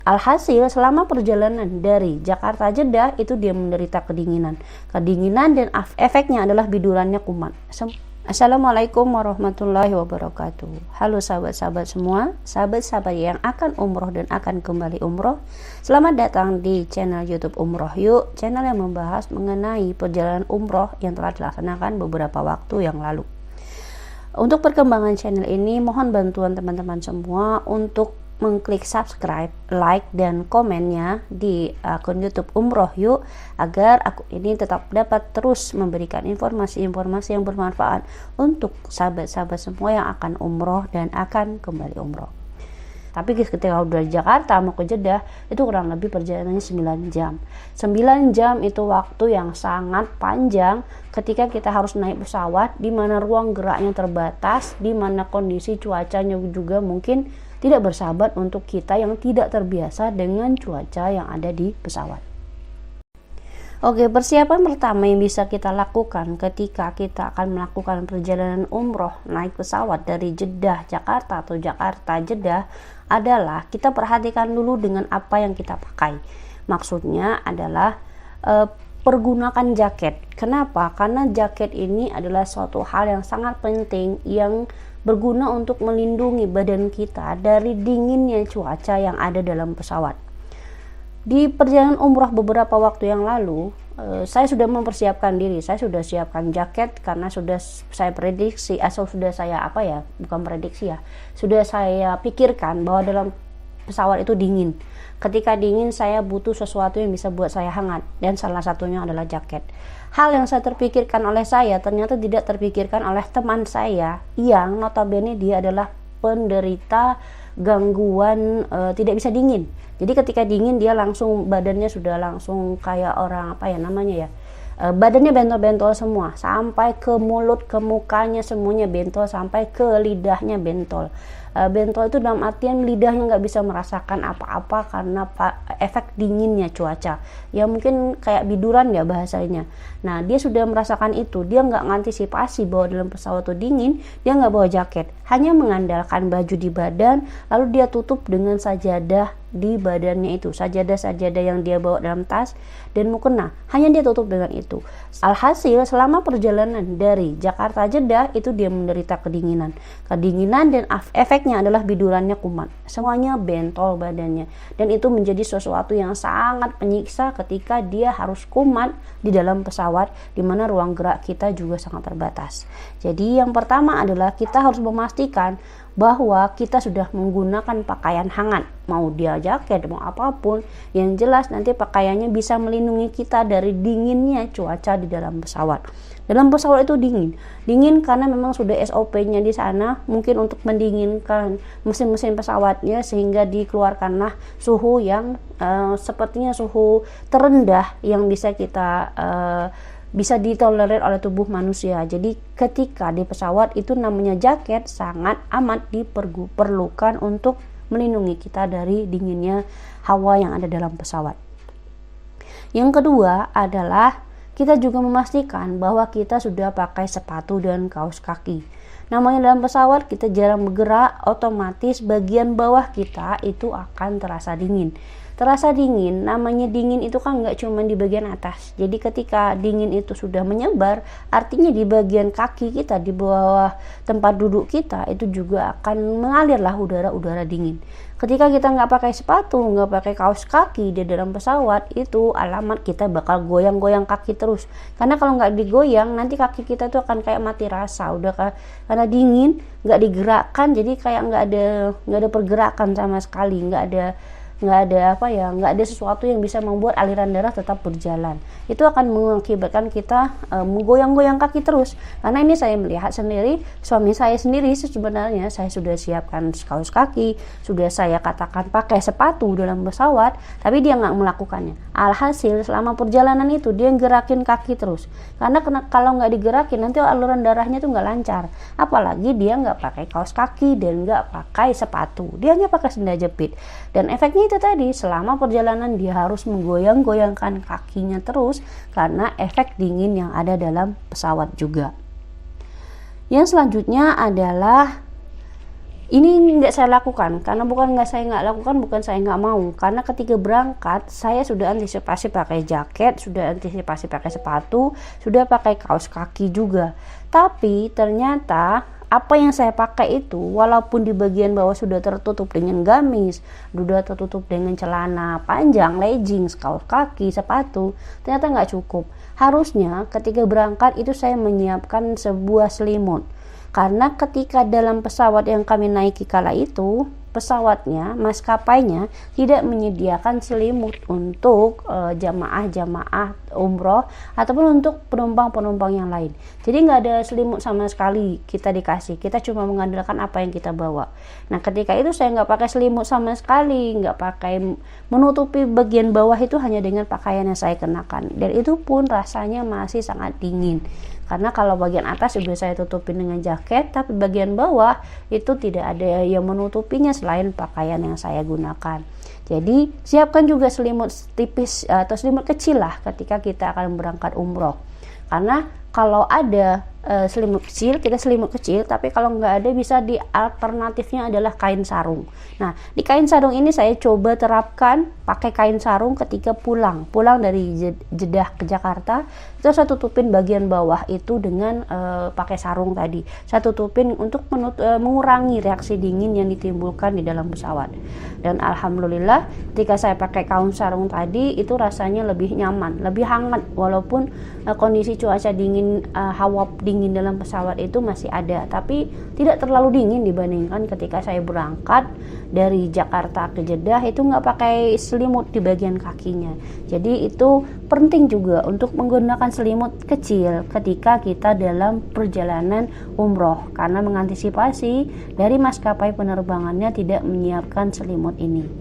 Alhasil selama perjalanan dari Jakarta Jeddah itu dia menderita kedinginan. Kedinginan dan efeknya adalah bidurannya kumat. Assalamualaikum warahmatullahi wabarakatuh. Halo sahabat-sahabat semua, sahabat-sahabat yang akan umroh dan akan kembali umroh. Selamat datang di channel YouTube Umroh Yuk, channel yang membahas mengenai perjalanan umroh yang telah dilaksanakan beberapa waktu yang lalu. Untuk perkembangan channel ini, mohon bantuan teman-teman semua untuk mengklik subscribe, like, dan komennya di akun YouTube Umroh Yuk agar akun ini tetap dapat terus memberikan informasi-informasi yang bermanfaat untuk sahabat-sahabat semua yang akan umroh dan akan kembali umroh. Tapi ketika udah di Jakarta mau ke Jeddah itu kurang lebih perjalanannya 9 jam. 9 jam itu waktu yang sangat panjang ketika kita harus naik pesawat di mana ruang geraknya terbatas, di mana kondisi cuacanya juga mungkin tidak bersahabat untuk kita yang tidak terbiasa dengan cuaca yang ada di pesawat. Oke, persiapan pertama yang bisa kita lakukan ketika kita akan melakukan perjalanan umroh naik pesawat dari Jeddah Jakarta atau Jakarta Jeddah adalah kita perhatikan dulu dengan apa yang kita pakai. Maksudnya adalah pergunakan jaket. Kenapa? Karena jaket ini adalah suatu hal yang sangat penting yang berguna untuk melindungi badan kita dari dinginnya cuaca yang ada dalam pesawat. Di perjalanan umroh beberapa waktu yang lalu, saya sudah mempersiapkan diri. Saya sudah siapkan jaket karena sudah saya prediksi atau sudah saya sudah saya pikirkan bahwa dalam pesawat itu dingin. Ketika dingin saya butuh sesuatu yang bisa buat saya hangat dan salah satunya adalah jaket. Hal yang saya terpikirkan oleh saya ternyata tidak terpikirkan oleh teman saya yang notabene dia adalah penderita gangguan tidak bisa dingin. Jadi ketika dingin dia langsung badannya sudah langsung kayak orang badannya bentol-bentol semua sampai ke mulut, ke mukanya semuanya bentol sampai ke lidahnya bentol. Bentol itu dalam artian lidahnya nggak bisa merasakan apa-apa karena efek dinginnya cuaca. Ya mungkin kayak biduran ya bahasanya. Nah dia sudah merasakan itu, dia nggak ngantisipasi bahwa dalam pesawat itu dingin, dia nggak bawa jaket, hanya mengandalkan baju di badan, lalu dia tutup dengan sajadah di badannya itu, sajadah-sajadah yang dia bawa dalam tas dan mukena, hanya dia tutup dengan itu. Alhasil selama perjalanan dari Jakarta Jeddah itu dia menderita kedinginan dan efeknya adalah bidurannya kumat, semuanya bentol badannya, dan itu menjadi sesuatu yang sangat menyiksa ketika dia harus kumat di dalam pesawat di mana ruang gerak kita juga sangat terbatas. Jadi yang pertama adalah kita harus memastikan bahwa kita sudah menggunakan pakaian hangat, mau dia jaket mau apapun, yang jelas nanti pakaiannya bisa melindungi kita dari dinginnya cuaca di dalam pesawat. Dalam pesawat itu dingin karena memang sudah SOP-nya di sana mungkin untuk mendinginkan mesin-mesin pesawatnya sehingga dikeluarkanlah suhu yang sepertinya suhu terendah yang bisa kita bisa ditolerir oleh tubuh manusia. Jadi ketika di pesawat itu namanya jaket sangat amat diperlukan untuk melindungi kita dari dinginnya hawa yang ada dalam pesawat. Yang kedua adalah kita juga memastikan bahwa kita sudah pakai sepatu dan kaos kaki. Namanya dalam pesawat kita jarang bergerak, otomatis bagian bawah kita itu akan terasa dingin. Namanya dingin itu kan nggak cuma di bagian atas. Jadi ketika dingin itu sudah menyebar, artinya di bagian kaki kita, di bawah tempat duduk kita itu juga akan mengalirlah udara-udara dingin. Ketika kita nggak pakai sepatu, nggak pakai kaos kaki di dalam pesawat, itu alamat kita bakal goyang-goyang kaki terus. Karena kalau nggak digoyang, nanti kaki kita tuh akan kayak mati rasa. Karena dingin, nggak digerakkan, jadi kayak nggak ada pergerakan sama sekali, nggak ada sesuatu yang bisa membuat aliran darah tetap berjalan. Itu akan mengakibatkan kita menggoyang-goyang kaki terus. Karena ini saya melihat sendiri, suami saya sendiri sebenarnya saya sudah siapkan kaos kaki, sudah saya katakan pakai sepatu dalam pesawat, tapi dia nggak melakukannya. Alhasil selama perjalanan itu dia gerakin kaki terus. Karena kalau nggak digerakin nanti aliran darahnya tuh nggak lancar. Apalagi dia nggak pakai kaos kaki dan nggak pakai sepatu, dia hanya pakai sendal jepit. Dan efeknya itu tadi, selama perjalanan dia harus menggoyang-goyangkan kakinya terus karena efek dingin yang ada dalam pesawat juga. Yang selanjutnya adalah Ini nggak saya lakukan, karena bukan nggak saya nggak lakukan, bukan saya nggak mau, karena ketika berangkat saya sudah antisipasi pakai jaket, sudah antisipasi pakai sepatu, sudah pakai kaos kaki juga. Tapi ternyata apa yang saya pakai itu, walaupun di bagian bawah sudah tertutup dengan gamis, sudah tertutup dengan celana panjang, leggings, kaos kaki, sepatu, ternyata nggak cukup. Harusnya ketika berangkat itu saya menyiapkan sebuah selimut. Karena ketika dalam pesawat yang kami naiki kala itu, pesawatnya, maskapainya tidak menyediakan selimut untuk jamaah-jamaah umroh ataupun untuk penumpang-penumpang yang lain. Jadi nggak ada selimut sama sekali kita dikasih. Kita cuma mengandalkan apa yang kita bawa. Nah ketika itu saya nggak pakai selimut sama sekali, nggak pakai, menutupi bagian bawah itu hanya dengan pakaian yang saya kenakan. Dan itu pun rasanya masih sangat dingin. Karena kalau bagian atas sudah saya tutupin dengan jaket, tapi bagian bawah itu tidak ada yang menutupinya selain pakaian yang saya gunakan. Jadi siapkan juga selimut tipis atau selimut kecil lah ketika kita akan berangkat umroh. Karena kalau ada selimut kecil, kita selimut kecil, tapi kalau nggak ada bisa di alternatifnya adalah kain sarung. Nah di kain sarung ini saya coba terapkan pakai kain sarung ketika pulang dari Jeddah ke Jakarta. Itu saya tutupin bagian bawah itu dengan pakai sarung tadi. Saya tutupin untuk mengurangi reaksi dingin yang ditimbulkan di dalam pesawat. Dan alhamdulillah ketika saya pakai kain sarung tadi itu rasanya lebih nyaman, lebih hangat, walaupun kondisi cuaca dingin, hawa dingin dalam pesawat itu masih ada, tapi tidak terlalu dingin dibandingkan ketika saya berangkat dari Jakarta ke Jeddah itu nggak pakai selimut di bagian kakinya. Jadi itu penting juga untuk menggunakan selimut kecil ketika kita dalam perjalanan umroh, karena mengantisipasi dari maskapai penerbangannya tidak menyiapkan selimut ini.